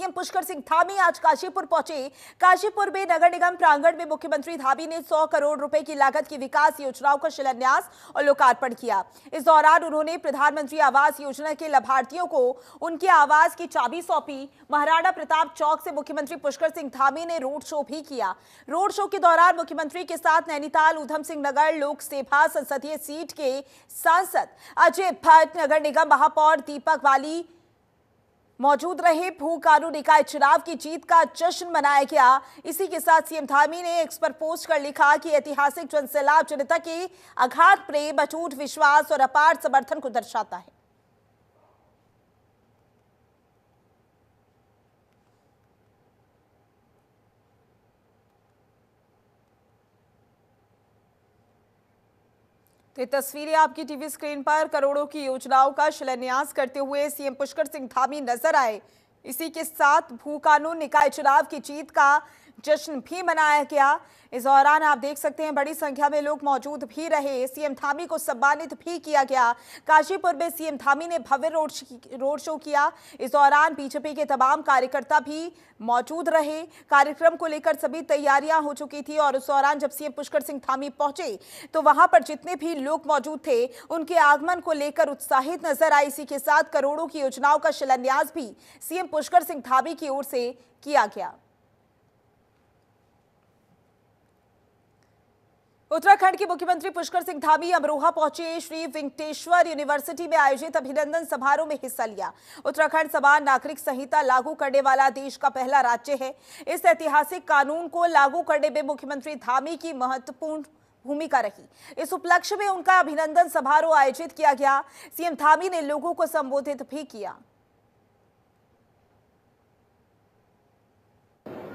CM Pushkar Singh Dhami आज काशीपुर पहुंचे। काशीपुर में नगर निगम प्रांगण में मुख्यमंत्री धामी ने 100 करोड़ रुपए की लागत की विकास योजनाओं का शिलान्यास और लोकार्पण किया। इस दौरान उन्होंने प्रधानमंत्री आवास योजना के लाभार्थियों को उनके आवास की चाबी सौंपी। महाराणा प्रताप चौक से मुख्यमंत्री पुष्कर सिंह धामी ने रोड शो भी किया। रोड शो के दौरान मुख्यमंत्री के साथ नैनीताल ऊधम सिंह नगर लोक सभा संसदीय सीट के सांसद अजय भट्ट, नगर निगम महापौर दीपक वाली मौजूद रहे। भू कानून निकाय चुनाव की जीत का जश्न मनाया गया। इसी के साथ सीएम धामी ने एक्स पर पोस्ट कर लिखा कि ऐतिहासिक जनसैलाब जनता के अगाध प्रेम, अटूट विश्वास और अपार समर्थन को दर्शाता है। तो ये तस्वीरें आपकी टीवी स्क्रीन पर करोड़ों की योजनाओं का शिलान्यास करते हुए सीएम पुष्कर सिंह धामी नजर आए। इसी के साथ भू कानून निकाय चुनाव की जीत का जश्न भी मनाया गया। इस दौरान आप देख सकते हैं बड़ी संख्या में लोग मौजूद भी रहे। सीएम धामी को सम्मानित भी किया गया। काशीपुर में सीएम धामी ने भव्य रोड शो किया। इस दौरान बीजेपी के तमाम कार्यकर्ता भी मौजूद रहे। कार्यक्रम को लेकर सभी तैयारियां हो चुकी थी और उस दौरान जब सीएम पुष्कर सिंह धामी पहुंचे तो वहां पर जितने भी लोग मौजूद थे उनके आगमन को लेकर उत्साहित नजर आए। इसी के साथ करोड़ों की योजनाओं का शिलान्यास भी सीएम पुष्कर सिंह धामी की ओर से किया गया। उत्तराखंड के मुख्यमंत्री पुष्कर सिंह धामी अमरोहा पहुंचे। श्री वेंकटेश्वर यूनिवर्सिटी में आयोजित अभिनंदन समारोह में हिस्सा लिया। उत्तराखंड समान नागरिक संहिता लागू करने वाला देश का पहला राज्य है। इस ऐतिहासिक कानून को लागू करने में मुख्यमंत्री धामी की महत्वपूर्ण भूमिका रही। इस उपलक्ष्य में उनका अभिनंदन समारोह आयोजित किया गया। सीएम धामी ने लोगों को संबोधित भी किया।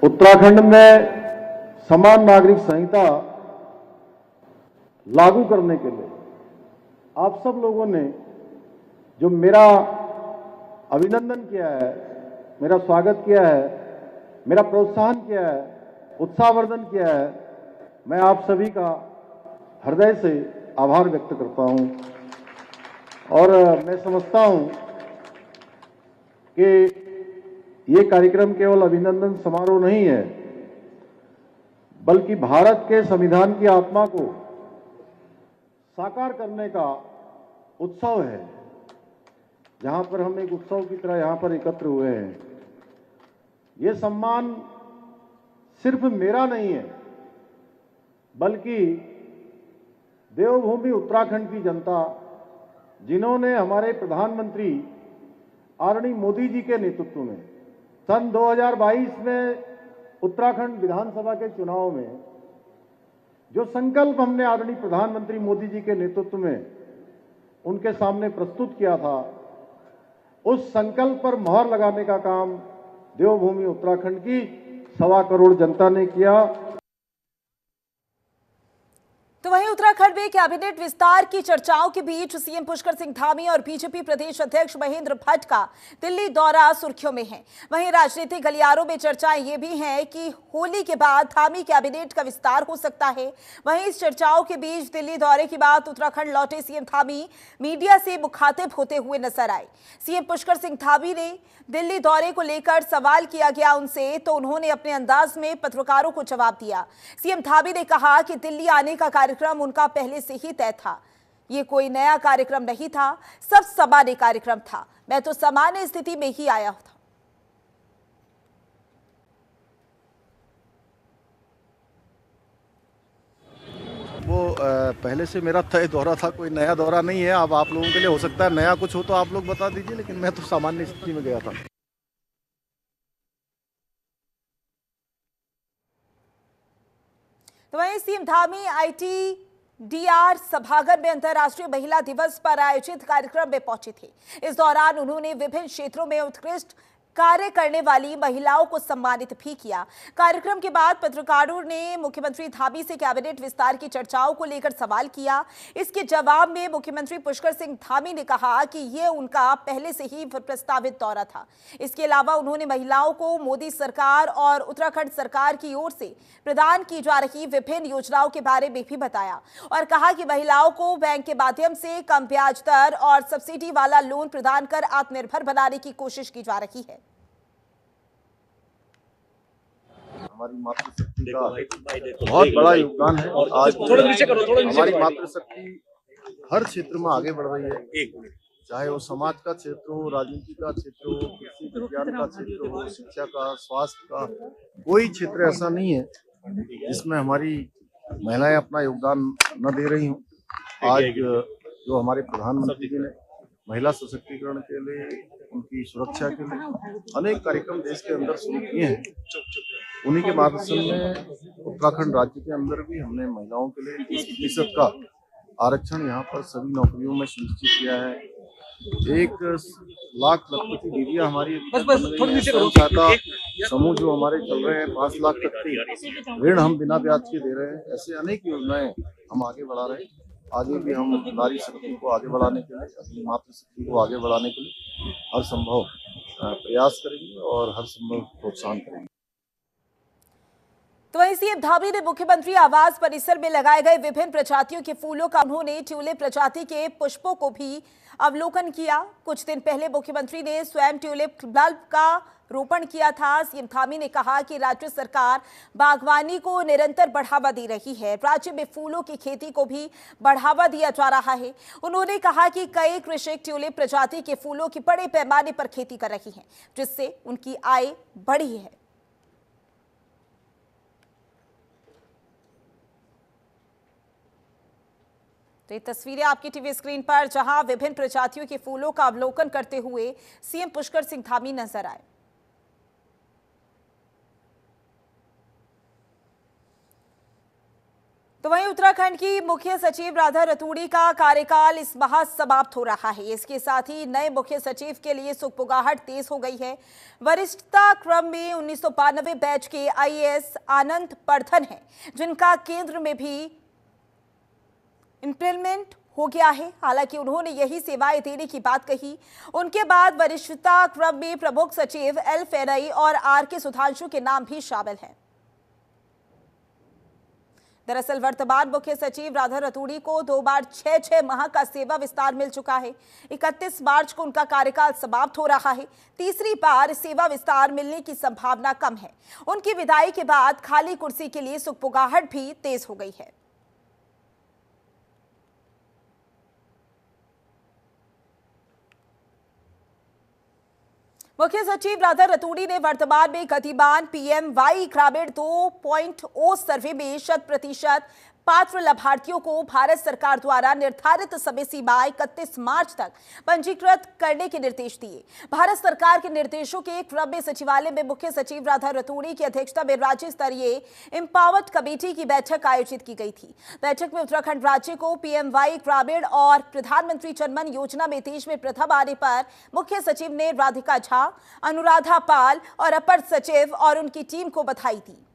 उत्तराखंड में समान नागरिक संहिता लागू करने के लिए आप सब लोगों ने जो मेरा अभिनंदन किया है, मेरा स्वागत किया है, मेरा प्रोत्साहन किया है, उत्साहवर्धन किया है, मैं आप सभी का हृदय से आभार व्यक्त करता हूं। और मैं समझता हूं कि ये कार्यक्रम केवल अभिनंदन समारोह नहीं है, बल्कि भारत के संविधान की आत्मा को साकार करने का उत्सव है, जहां पर हम एक उत्सव की तरह यहां पर एकत्र हुए हैं। ये सम्मान सिर्फ मेरा नहीं है, बल्कि देवभूमि उत्तराखंड की जनता, जिन्होंने हमारे प्रधानमंत्री आदरणीय मोदी जी के नेतृत्व में सन 2022 में उत्तराखंड विधानसभा के चुनाव में जो संकल्प हमने आदरणीय प्रधानमंत्री मोदी जी के नेतृत्व में उनके सामने प्रस्तुत किया था, उस संकल्प पर मोहर लगाने का काम देवभूमि उत्तराखंड की 1.25 करोड़ जनता ने किया। तो वहीं उत्तराखंड में कैबिनेट विस्तार की चर्चाओं के बीच सीएम पुष्कर सिंह धामी और बीजेपी प्रदेश अध्यक्ष महेंद्र भट्ट का दिल्ली दौरा सुर्खियों में है। वहीं राजनीतिक गलियारों में चर्चाएं ये भी हैं कि होली के बाद धामी कैबिनेट का विस्तार हो सकता है। वहीं इस चर्चाओं के बीच दिल्ली दौरे के बाद उत्तराखंड लौटे सीएम धामी मीडिया से मुखातिब होते हुए नजर आए। सीएम पुष्कर सिंह धामी ने दिल्ली दौरे को लेकर सवाल किया गया उनसे, तो उन्होंने अपने अंदाज में पत्रकारों को जवाब दिया। सीएम धामी ने कहा कि दिल्ली आने का कार्यक्रम उनका पहले से ही तय था। ये कोई नया कार्यक्रम नहीं था, सब सामान्य कार्यक्रम था। मैं तो सामान्य स्थिति में ही आया था। वो पहले से मेरा तय दौरा था, कोई नया दौरा नहीं है। अब आप लोगों के लिए हो सकता है नया कुछ हो तो आप लोग बता दीजिए, लेकिन मैं तो सामान्य स्थिति में गया था। तो वहीं सीएम धामी ITDR सभागार में अंतर्राष्ट्रीय महिला दिवस पर आयोजित कार्यक्रम में पहुंचे थे। इस दौरान उन्होंने विभिन्न क्षेत्रों में उत्कृष्ट कार्य करने वाली महिलाओं को सम्मानित भी किया। कार्यक्रम के बाद पत्रकारों ने मुख्यमंत्री धामी से कैबिनेट विस्तार की चर्चाओं को लेकर सवाल किया। इसके जवाब में मुख्यमंत्री पुष्कर सिंह धामी ने कहा कि यह उनका पहले से ही प्रस्तावित दौरा था। इसके अलावा उन्होंने महिलाओं को मोदी सरकार और उत्तराखंड सरकार की ओर से प्रदान की जा रही विभिन्न योजनाओं के बारे में भी बताया और कहा कि महिलाओं को बैंक के माध्यम से कम ब्याज दर और सब्सिडी वाला लोन प्रदान कर आत्मनिर्भर बनाने की कोशिश की जा रही है। हमारी मातृशक्ति का बहुत बड़ा योगदान है। आज हमारी मातृशक्ति हर क्षेत्र में आगे बढ़ रही है, चाहे वो समाज का क्षेत्र हो, राजनीति का क्षेत्र हो, कृषि विज्ञान का क्षेत्र हो, शिक्षा का, स्वास्थ्य का, कोई क्षेत्र ऐसा नहीं है जिसमें हमारी महिलाएं अपना योगदान न दे रही हों। आज जो हमारे प्रधानमंत्री जी ने महिला सशक्तिकरण के लिए, उनकी सुरक्षा के लिए अनेक कार्यक्रम देश के अंदर शुरू किए हैं, उन्हीं के माध्यम में उत्तराखंड राज्य के अंदर भी हमने महिलाओं के लिए 30% का आरक्षण यहाँ पर सभी नौकरियों में सुनिश्चित किया है। 1 लाख लखपति दीदियां हमारी सहायता समूह जो हमारे चल रहे हैं, 5 लाख तक के ऋण हम बिना ब्याज के दे रहे हैं। ऐसे अनेक योजनाएं हम आगे बढ़ा रहे हैं। आगे भी हम नारी शक्ति को आगे बढ़ाने के लिए, अपनी मातृशक्ति को आगे बढ़ाने के लिए हर संभव प्रयास करेंगे और हर संभव प्रोत्साहन करेंगे। तो वहीं सीएम धामी ने मुख्यमंत्री आवास परिसर में लगाए गए विभिन्न प्रजातियों के फूलों का उन्होंने ट्यूलिप प्रजाति के पुष्पों को भी अवलोकन किया। कुछ दिन पहले मुख्यमंत्री ने स्वयं ट्यूलिप बल्ब का रोपण किया था। सीएम धामी ने कहा कि राज्य सरकार बागवानी को निरंतर बढ़ावा दे रही है, राज्य में फूलों की खेती को भी बढ़ावा दिया जा रहा है। उन्होंने कहा कि कई कृषक ट्यूलिप प्रजाति के फूलों की बड़े पैमाने पर खेती कर रही हैं, जिससे उनकी आय बढ़ी है। तो ये तस्वीरें आपकी टीवी स्क्रीन पर, जहां विभिन्न प्रजातियों के फूलों का अवलोकन करते हुए सीएम पुष्कर सिंह धामी नजर आए। तो वहीं उत्तराखंड की मुख्य सचिव राधा रतूड़ी का कार्यकाल इस माह समाप्त हो रहा है। इसके साथ ही नए मुख्य सचिव के लिए सुगबुगाहट तेज हो गई है। वरिष्ठता क्रम में 1992 बैच के आईएएस आनंद वर्धन हैं, जिनका केंद्र में भी इंप्लीमेंट हो गया है। हालांकि उन्होंने यही सेवाएं देने की बात कही। उनके बाद वरिष्ठता क्रम में प्रमुख सचिव एल फेरई और आरके सुधांशु के नाम भी शामिल हैं। दरअसल वर्तमान मुख्य सचिव राधा रतूड़ी को 2 बार 6 माह का सेवा विस्तार मिल चुका है। 31 मार्च को उनका कार्यकाल समाप्त हो रहा है। तीसरी बार सेवा विस्तार मिलने की संभावना कम है। उनकी विदाई के बाद खाली कुर्सी के लिए सुगबुगाहट भी तेज हो गई है। मुख्य सचिव राधा रतूड़ी ने वर्तमान में गतिमान पीएमवाई ग्रामीण 2.0 सर्वे में 100% पात्र लाभार्थियों को भारत सरकार द्वारा निर्धारित समय सीमा 31 मार्च तक पंजीकृत करने के निर्देश दिए। भारत सरकार के निर्देशों के क्रम में सचिवालय में मुख्य सचिव राधा रतूड़ी की अध्यक्षता में राज्य स्तरीय एम्पावर्ड कमेटी की बैठक आयोजित की गई थी। बैठक में उत्तराखंड राज्य को पीएमवाई ग्रामीण और प्रधानमंत्री जनधन योजना में देश में प्रथम आने पर मुख्य सचिव ने राधिका झा, अनुराधा पाल और अपर सचिव और उनकी टीम को बधाई दी।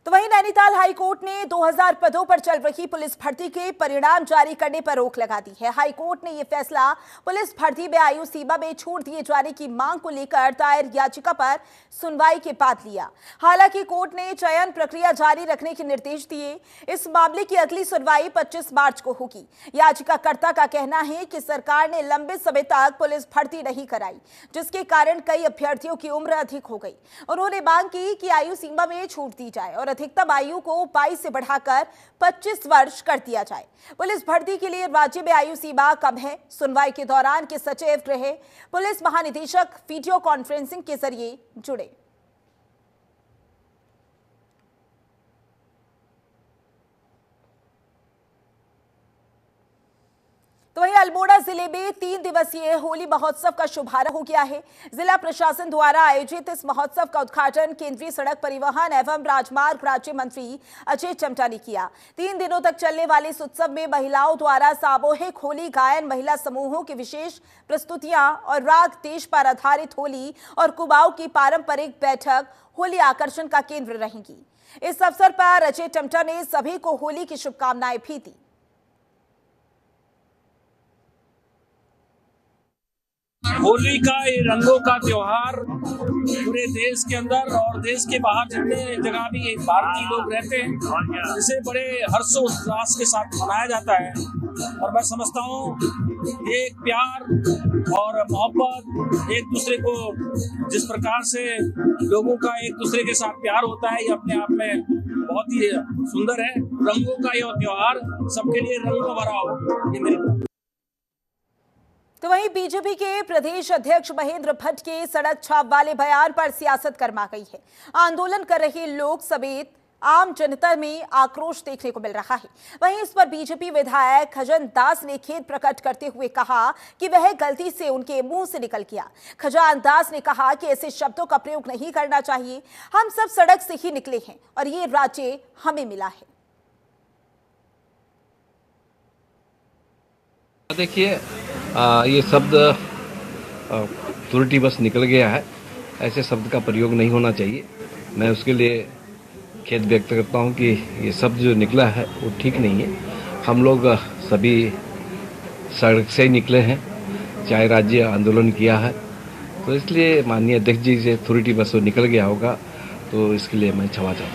तो वहीं नैनीताल हाईकोर्ट ने 2000 पदों पर चल रही पुलिस भर्ती के परिणाम जारी करने पर रोक लगा दी है। हाईकोर्ट ने यह फैसला पुलिस भर्ती में आयु सीमा में छूट दिए जाने की मांग को लेकर दायर याचिका पर सुनवाई के बाद लिया। हालांकि कोर्ट ने चयन प्रक्रिया जारी रखने के निर्देश दिए। इस मामले की अगली सुनवाई 25 मार्च को होगी। याचिकाकर्ता का कहना है कि सरकार ने लंबे समय तक पुलिस भर्ती नहीं कराई, जिसके कारण कई अभ्यर्थियों की उम्र अधिक हो गई। उन्होंने मांग की कि आयु सीमा में छूट दी जाए और अधिकतम आयु को 22 से बढ़ाकर 25 वर्ष कर दिया जाए। पुलिस भर्ती के लिए राज्य में आयु सीमा कम है। सुनवाई के दौरान के सचिव गृह पुलिस महानिदेशक वीडियो कॉन्फ्रेंसिंग के जरिए जुड़े। तो वहीं अल्मोड़ा जिले में 3 दिवसीय होली महोत्सव का शुभारंभ हो गया है। जिला प्रशासन द्वारा आयोजित इस महोत्सव का उद्घाटन केंद्रीय सड़क परिवहन एवं राजमार्ग राज्य मंत्री अजय टम्टा ने किया। 3 दिनों तक चलने वाले इस उत्सव में महिलाओं द्वारा सामूहिक होली गायन, महिला समूहों की विशेष प्रस्तुतियां और राग देश पर आधारित होली और कुमाऊं की पारंपरिक बैठक होली आकर्षण का केंद्र रहेंगी। इस अवसर पर अजय टम्टा ने सभी को होली की शुभकामनाएं भी दी। होली का ये रंगों का त्योहार पूरे देश के अंदर और देश के बाहर जितने जगह भी भारतीय लोग रहते हैं, इसे बड़े हर्षोल्लास के साथ मनाया जाता है। और मैं समझता हूँ एक प्यार और मोहब्बत, एक दूसरे को जिस प्रकार से लोगों का एक दूसरे के साथ प्यार होता है, ये अपने आप में बहुत ही सुंदर है। रंगों का यह त्योहार सबके लिए रंगों भरा हो, ये मेरी। तो वहीं बीजेपी के प्रदेश अध्यक्ष महेंद्र भट्ट के सड़क छाप वाले बयान पर सियासत गर्मा गई है। आंदोलन कर रहे लोग समेत आम जनता में आक्रोश देखने को मिल रहा है। वहीं इस पर बीजेपी विधायक खजन दास ने खेद प्रकट करते हुए कहा कि वह गलती से उनके मुंह से निकल गया। खजन दास ने कहा कि ऐसे शब्दों का प्रयोग नहीं करना चाहिए। हम सब सड़क से ही निकले हैं और ये राज्य हमें मिला है। देखिए, ये शब्द त्रुटि बस निकल गया है। ऐसे शब्द का प्रयोग नहीं होना चाहिए। मैं उसके लिए खेद व्यक्त करता हूं कि ये शब्द जो निकला है वो ठीक नहीं है। हम लोग सभी सड़क से ही निकले हैं, चाहे राज्य आंदोलन किया है, तो इसलिए माननीय अध्यक्ष जी से त्रुटि बस वो निकल गया होगा, तो इसके लिए मैं क्षमा चाहता हूँ।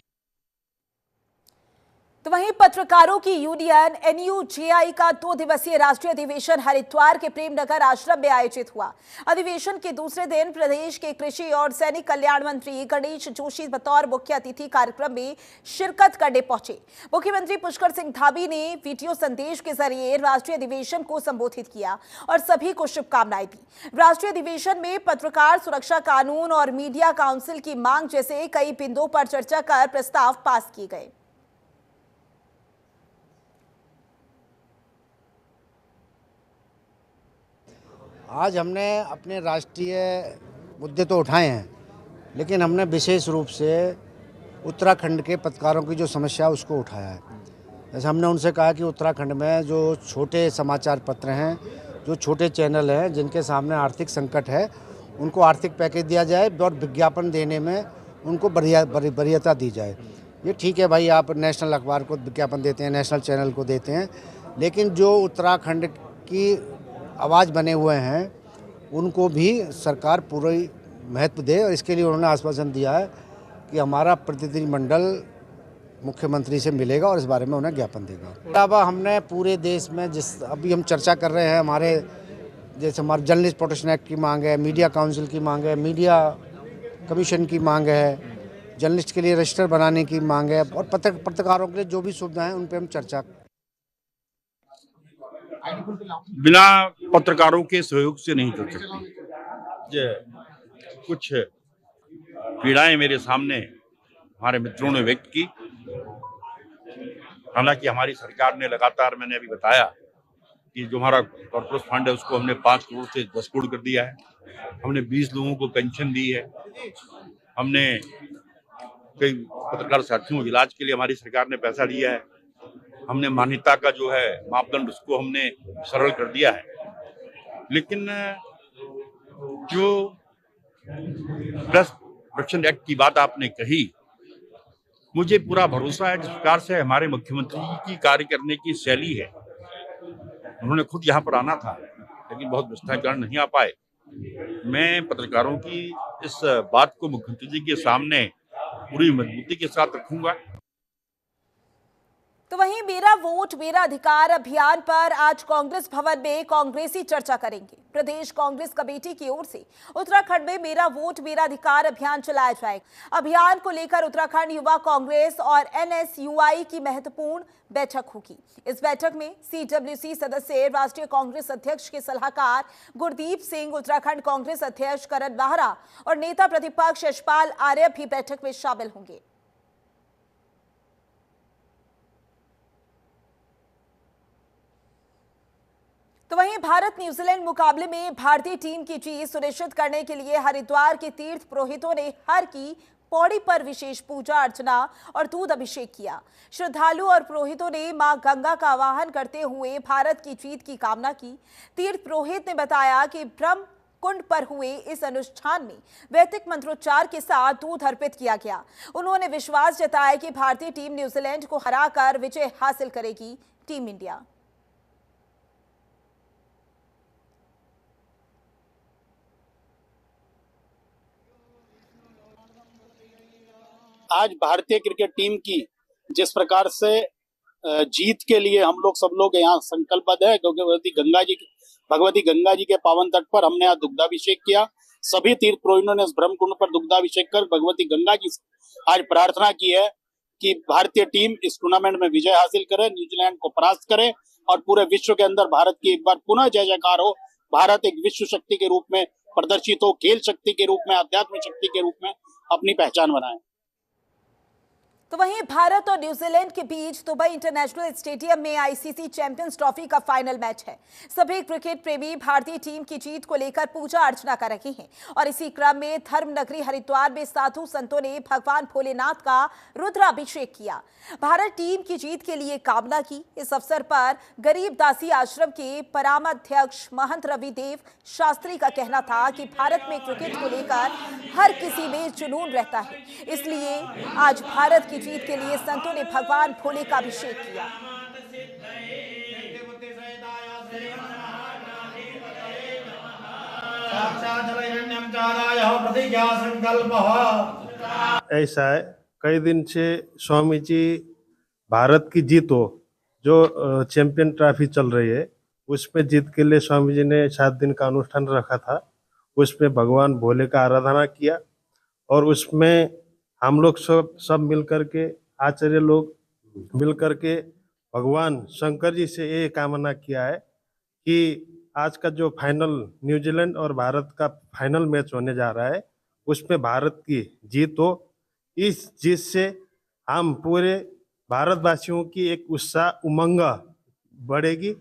तो वहीं पत्रकारों की यूनियन एनयूजेआई का 2 दिवसीय राष्ट्रीय अधिवेशन हरिद्वार के प्रेमनगर आश्रम में आयोजित हुआ। अधिवेशन के दूसरे दिन प्रदेश के कृषि और सैनिक कल्याण मंत्री गणेश जोशी बतौर मुख्य अतिथि कार्यक्रम में शिरकत करने पहुंचे। मुख्यमंत्री पुष्कर सिंह धामी ने वीडियो संदेश के जरिए राष्ट्रीय अधिवेशन को संबोधित किया और सभी को शुभकामनाएं दी। राष्ट्रीय अधिवेशन में पत्रकार सुरक्षा कानून और मीडिया काउंसिल की मांग जैसे कई बिंदुओं पर चर्चा कर प्रस्ताव पास किए गए। आज हमने अपने राष्ट्रीय मुद्दे तो उठाए हैं, लेकिन हमने विशेष रूप से उत्तराखंड के पत्रकारों की जो समस्या है उसको उठाया है। जैसे हमने उनसे कहा कि उत्तराखंड में जो छोटे समाचार पत्र हैं, जो छोटे चैनल हैं, जिनके सामने आर्थिक संकट है, उनको आर्थिक पैकेज दिया जाए और विज्ञापन देने में उनको वरीयता दी जाए। ये ठीक है भाई, आप नेशनल अखबार को विज्ञापन देते हैं, नेशनल चैनल को देते हैं, लेकिन जो उत्तराखंड की आवाज़ बने हुए हैं उनको भी सरकार पूरी महत्व दे। और इसके लिए उन्होंने आश्वासन दिया है कि हमारा प्रतिनिधिमंडल मुख्यमंत्री से मिलेगा और इस बारे में उन्हें ज्ञापन देगा। अलावा हमने पूरे देश में जिस अभी हम चर्चा कर रहे हैं, हमारे जैसे हमारे जर्नलिस्ट प्रोटेक्शन एक्ट की मांग है, मीडिया काउंसिल की मांग है, मीडिया कमीशन की मांग है, जर्नलिस्ट के लिए रजिस्टर बनाने की मांग है और पत्रकारों के लिए जो भी सुविधाएं हैं उन पर हम चर्चा। बिना पत्रकारों के सहयोग से नहीं चल सकती। कुछ पीड़ाएं मेरे सामने हमारे मित्रों ने व्यक्त की। हालांकि हमारी सरकार ने लगातार, मैंने अभी बताया कि जो हमारा कॉर्पोरेट फंड है उसको हमने 5 करोड़ से 10 करोड़ कर दिया है। हमने 20 लोगों को पेंशन दी है। हमने कई पत्रकार साथियों को इलाज के लिए हमारी सरकार ने पैसा दिया है। हमने मान्यता का जो है मापदंड उसको हमने सरल कर दिया है। लेकिन जो प्रेस प्रोटेक्शन एक्ट की बात आपने कही, मुझे पूरा भरोसा है जिस प्रकार से हमारे मुख्यमंत्री की कार्य करने की शैली है। उन्होंने खुद यहाँ पर आना था, लेकिन बहुत व्यस्तता के कारण नहीं आ पाए। मैं पत्रकारों की इस बात को मुख्यमंत्री जी के सामने पूरी मजबूती के साथ रखूंगा। तो वहीं मेरा वोट मेरा अधिकार अभियान पर आज कांग्रेस भवन में कांग्रेसी चर्चा करेंगे। प्रदेश कांग्रेस कमेटी की ओर से उत्तराखंड में मेरा वोट मेरा अधिकार अभियान चलाया जाएगा। अभियान को लेकर उत्तराखंड युवा कांग्रेस और एनएसयूआई की महत्वपूर्ण बैठक होगी। इस बैठक में सीडब्ल्यूसी सदस्य राष्ट्रीय कांग्रेस अध्यक्ष के सलाहकार गुरदीप सिंह, उत्तराखंड कांग्रेस अध्यक्ष करण बाहरा और नेता प्रतिपक्ष यशपाल आर्य भी बैठक में शामिल होंगे। तो वहीं भारत न्यूजीलैंड मुकाबले में भारतीय टीम की जीत सुनिश्चित करने के लिए हरिद्वार के तीर्थ पुरोहितों ने हर की पौड़ी पर विशेष पूजा अर्चना और दूध अभिषेक किया। श्रद्धालु और पुरोहितों ने मां गंगा का आवाहन करते हुए भारत की जीत की कामना की। तीर्थ पुरोहित ने बताया कि ब्रह्म कुंड पर हुए इस अनुष्ठान में वैदिक मंत्रोच्चार के साथ दूध अर्पित किया गया। उन्होंने विश्वास जताया कि भारतीय टीम न्यूजीलैंड को हराकर विजय हासिल करेगी। टीम इंडिया आज भारतीय क्रिकेट टीम की जिस प्रकार से जीत के लिए हम लोग सब लोग यहाँ संकल्पबद्ध है, क्योंकि गंगा जी भगवती गंगा जी के पावन तट पर हमने आज दुग्धाभिषेक किया। सभी तीर्थ पुरोहितों ने इस ब्रह्म कुंड पर दुग्धाभिषेक कर भगवती गंगा जी से आज प्रार्थना की है कि भारतीय टीम इस टूर्नामेंट में विजय हासिल करे, न्यूजीलैंड को परास्त करे और पूरे विश्व के अंदर भारत की एक बार पुनः जय जयकार हो। भारत एक विश्व शक्ति के रूप में प्रदर्शित हो, खेल शक्ति के रूप में, आध्यात्मिक शक्ति के रूप में अपनी पहचान बनाए। तो वहीं भारत और न्यूजीलैंड के बीच दुबई इंटरनेशनल स्टेडियम में आईसीसी चैंपियंस ट्रॉफी का फाइनल मैच है। सभी क्रिकेट प्रेमी भारतीय टीम की जीत को लेकर पूजा अर्चना कर रहे हैं और इसी क्रम में धर्म नगरी हरिद्वार में साधु संतों ने भगवान भोलेनाथ का रुद्राभिषेक किया, भारत टीम की जीत के लिए कामना की। इस अवसर पर गरीब दासी आश्रम के परमाध्यक्ष महंत रविदेव शास्त्री का कहना था कि भारत में क्रिकेट को लेकर हर किसी में जुनून रहता है, इसलिए आज भारत की जीत के लिए संतों ने भगवान भोले का अभिषेक किया। ऐसा है, कई दिन से स्वामी जी भारत की जीत हो, जो चैंपियन ट्रॉफी चल रही है, उसमें जीत के लिए स्वामी जी ने 7 दिन का अनुष्ठान रखा था। उसमें भगवान भोले का आराधना किया और उसमें हम लोग सब मिल करके, आचार्य लोग मिल करके भगवान शंकर जी से ये कामना किया है कि आज का जो फाइनल न्यूजीलैंड और भारत का फाइनल मैच होने जा रहा है, उसमें भारत की जीत हो। इस जीत से हम पूरे भारतवासियों की एक उत्साह उमंग बढ़ेगी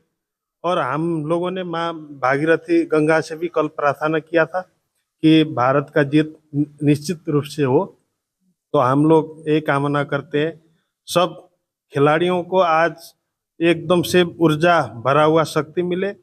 और हम लोगों ने माँ भागीरथी गंगा से भी कल प्रार्थना किया था कि भारत का जीत निश्चित रूप से हो। तो हम लोग ये कामना करते हैं सब खिलाड़ियों को आज एकदम से ऊर्जा भरा हुआ शक्ति मिले।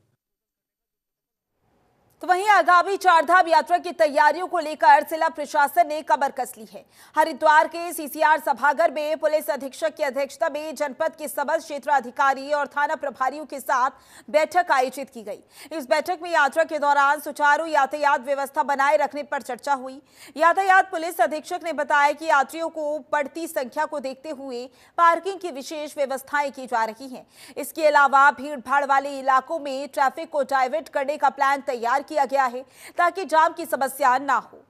तो वहीं आगामी चारधाम यात्रा की तैयारियों को लेकर जिला प्रशासन ने कमर कस ली है। हरिद्वार के सीसीआर सभागार में पुलिस अधीक्षक की अध्यक्षता में जनपद के समस्त क्षेत्र अधिकारी और थाना प्रभारियों के साथ बैठक आयोजित की गई। इस बैठक में यात्रा के दौरान सुचारू यातायात व्यवस्था बनाए रखने पर चर्चा हुई। यातायात पुलिस अधीक्षक ने बताया कि यात्रियों को बढ़ती संख्या को देखते हुए पार्किंग की विशेष व्यवस्थाएं की जा रही हैं। इसके अलावा भीड़ भाड़ वाले इलाकों में ट्रैफिक को डाइवर्ट करने का प्लान तैयार किया गया है ताकि जाम की समस्या ना हो।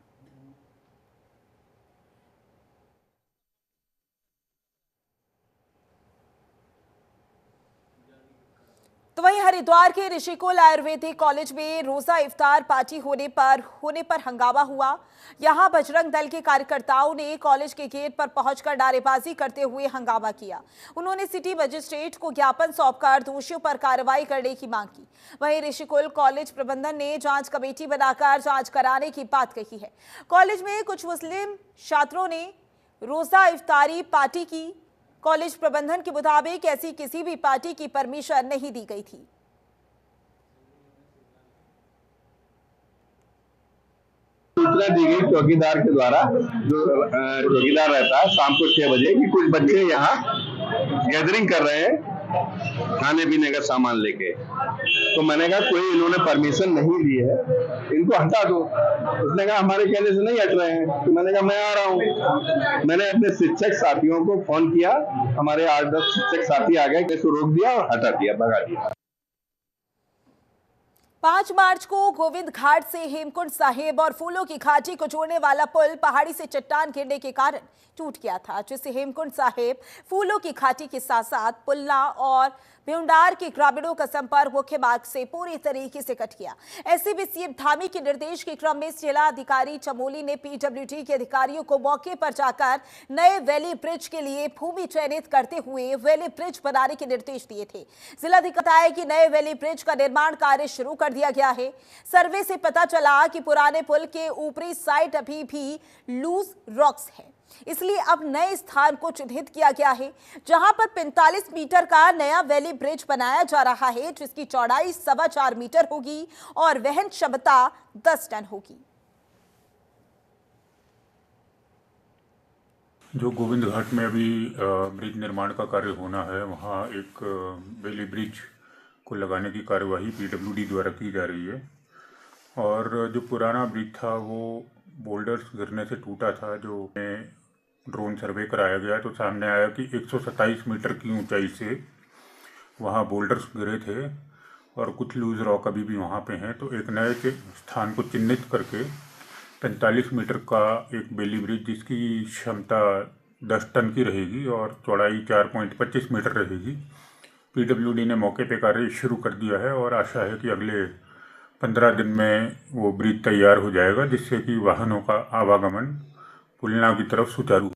तो वहीं हरिद्वार के ऋषिकुल आयुर्वेदिक कॉलेज में रोजा इफ्तार पार्टी होने पर हंगामा हुआ। यहां बजरंग दल के कार्यकर्ताओं ने कॉलेज के गेट पर पहुंचकर नारेबाजी करते हुए हंगामा किया। उन्होंने सिटी मजिस्ट्रेट को ज्ञापन सौंपकर दोषियों पर कार्रवाई करने की मांग की। वहीं ऋषिकुल कॉलेज प्रबंधन ने जांच कमेटी बनाकर जांच कराने की बात कही है। कॉलेज में कुछ मुस्लिम छात्रों ने रोजा इफ्तारी पार्टी की। कॉलेज प्रबंधन के मुताबिक ऐसी किसी भी पार्टी की परमिशन नहीं दी गई थी। सूचना दी गई चौकीदार के द्वारा, जो चौकीदार रहता है, शाम को 6 बजे कि कुछ बच्चे यहाँ गैदरिंग कर रहे हैं खाने पीने का सामान लेके। तो मैंने कहा कोई इन्होंने परमिशन नहीं दी है, इनको हटा दो। उसने कहा हमारे कहने से नहीं हट रहे हैं। तो मैंने कहा मैं आ रहा हूँ। मैंने अपने शिक्षक साथियों को फोन किया, हमारे 8-10 शिक्षक साथी आ गए, इसको रोक दिया और हटा दिया, भगा दिया। 5 मार्च को गोविंद घाट से हेमकुंड साहिब और फूलों की घाटी को जोड़ने वाला पुल पहाड़ी से चट्टान गिरने के कारण टूट गया था, जिससे हेमकुंड साहिब, फूलों की घाटी के साथ साथ पुलना और भिवंडार के ग्रामीणों का संपर्क मुख्य मार्ग से पूरी तरीके से कट गया। एसपी सीएम धामी के निर्देश के क्रम में जिला अधिकारी चमोली ने पीडब्ल्यूडी के अधिकारियों को मौके पर जाकर नए वैली ब्रिज के लिए भूमि चयनित करते हुए वैली ब्रिज बनाने के निर्देश दिए थे। जिलाधिकारी बताया कि नए वैली ब्रिज का निर्माण कार्य शुरू कर दिया गया है। सर्वे से पता चला कि पुराने पुल के ऊपरी साइड अभी भी लूज रॉक्स है, इसलिए अब नए स्थान को चिन्हित किया गया है, जहां पर 45 मीटर का नया वैली ब्रिज बनाया जा रहा है, जिसकी चौड़ाई 4.25 मीटर होगी और वहन क्षमता 10 टन होगी। जो गोविंद घाट में अभी ब्रिज निर्माण का कार्य होना है, वहाँ एक वैली ब्रिज को लगाने की कार्यवाही पीडब्ल्यूडी द्वारा की जा रही है। और जो पुराना ब्रिज था वो बोल्डर्स गिरने से टूटा था, जो ड्रोन सर्वे कराया गया तो सामने आया कि 127 मीटर की ऊंचाई से वहाँ बोल्डर्स गिरे थे और कुछ लूज रॉक अभी भी वहाँ पे हैं। तो एक नए के स्थान को चिन्हित करके 45 मीटर का एक बेली ब्रिज जिसकी क्षमता 10 टन की रहेगी और चौड़ाई 4.25 मीटर रहेगी, पीडब्ल्यूडी ने मौके पे कार्य शुरू कर दिया है और आशा है कि अगले 15 दिन में वो ब्रिज तैयार हो जाएगा, जिससे कि वाहनों का आवागमन पुलना की तरफ सुचारू।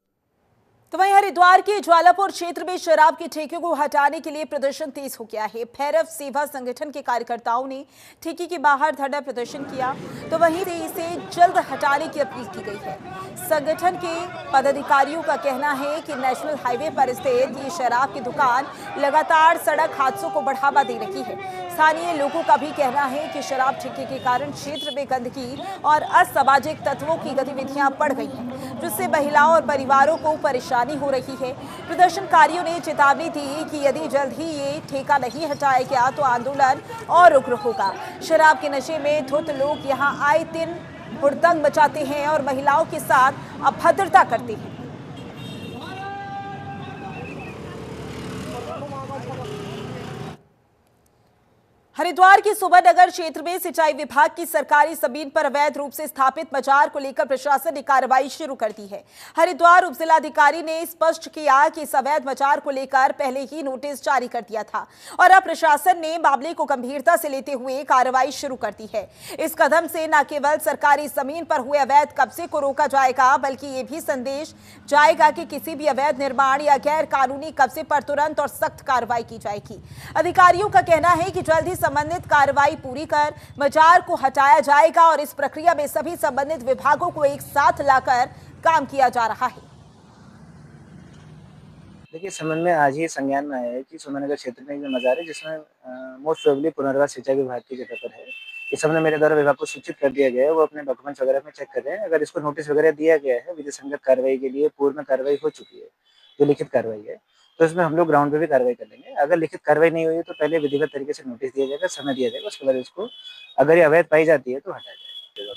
तो वहीं हरिद्वार के ज्वालापुर क्षेत्र में शराब के ठेके को हटाने के लिए प्रदर्शन तेज हो गया है। भैरव सेवा संगठन के कार्यकर्ताओं ने ठेके के बाहर धरना प्रदर्शन किया, तो वहीं से इसे जल्द हटाने की अपील की गई है। संगठन के पदाधिकारियों का कहना है कि नेशनल हाईवे पर स्थित ये शराब की दुकान लगातार सड़क हादसों को बढ़ावा दे रही है। स्थानीय लोगों का भी कहना है कि शराब ठेके के कारण क्षेत्र में गंदगी और असामाजिक तत्वों की गतिविधियां बढ़ गई हैं, जिससे महिलाओं और परिवारों को परेशानी हो रही है। प्रदर्शनकारियों ने चेतावनी दी कि यदि जल्द ही ये ठेका नहीं हटाया गया तो आंदोलन और उग्र होगा। शराब के नशे में धुत लोग यहां आए दिन हुड़दंग मचाते हैं और महिलाओं के साथ अभद्रता करते हैं। हरिद्वार के सुबहनगर क्षेत्र में सिंचाई विभाग की सरकारी जमीन पर अवैध रूप से स्थापित मजार को लेकर प्रशासन ने कार्रवाई शुरू कर दी है। हरिद्वार उपजिलाधिकारी ने स्पष्ट किया कि इस अवैध मजार को लेकर पहले ही नोटिस जारी कर दिया था और अब प्रशासन ने मामले को गंभीरता से लेते हुए कार्रवाई शुरू कर दी है। इस कदम से न केवल सरकारी जमीन पर हुए अवैध कब्जे को रोका जाएगा, बल्कि ये भी संदेश जाएगा कि किसी भी अवैध निर्माण या गैर कानूनी कब्जे पर तुरंत और सख्त कार्रवाई की जाएगी। अधिकारियों का कहना है कि जल्द ही संबंधित कार्रवाई पूरी कर मजार को हटाया जाएगा और इस प्रक्रिया में सभी संबंधित विभागों को एक साथ लाकर काम किया जा रहा है। देखिए, संबंध में आज ही संज्ञान में आया है कि सुबहनगर क्षेत्र में एक मजार है जिसमें मोस्ट प्रोबेबली पुनर्वास सिंचाई विभाग की जगह पर है। इस संबंध में मेरे द्वारा विभाग को सूचित कर दिया गया है, वो अपने डॉक्यूमेंट्स वगैरह में चेक कर रहे हैं। अगर इसको नोटिस वगैरह दिया गया है, विधि संगत कार्रवाई के लिए पूर्व में कार्रवाई हो चुकी है, जो लिखित कार्रवाई है, तो इसमें हम लोग ग्राउंड पे भी कार्रवाई कर लेंगे। अगर लिखित कार्रवाई नहीं हुई तो पहले विधिवत तरीके से नोटिस दिया जाएगा, समय दिया जाएगा, उसके बाद इसको अगर ये अवैध पाई जाती है तो हटाया जाएगा।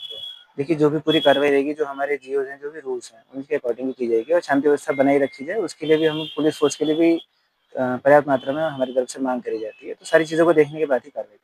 देखिए, जो भी पूरी कार्रवाई रहेगी, जो हमारे जीओज हैं, जो भी रूल्स हैं, उनके अकॉर्डिंग की जाएगी और शांति व्यवस्था बनाई रखी जाए। उसके लिए भी हम पुलिस फोर्स के लिए भी पर्याप्त मात्रा में हमारी तरफ से मांग करी जाती है। तो सारी चीज़ों को देखने के बाद ही कार्रवाई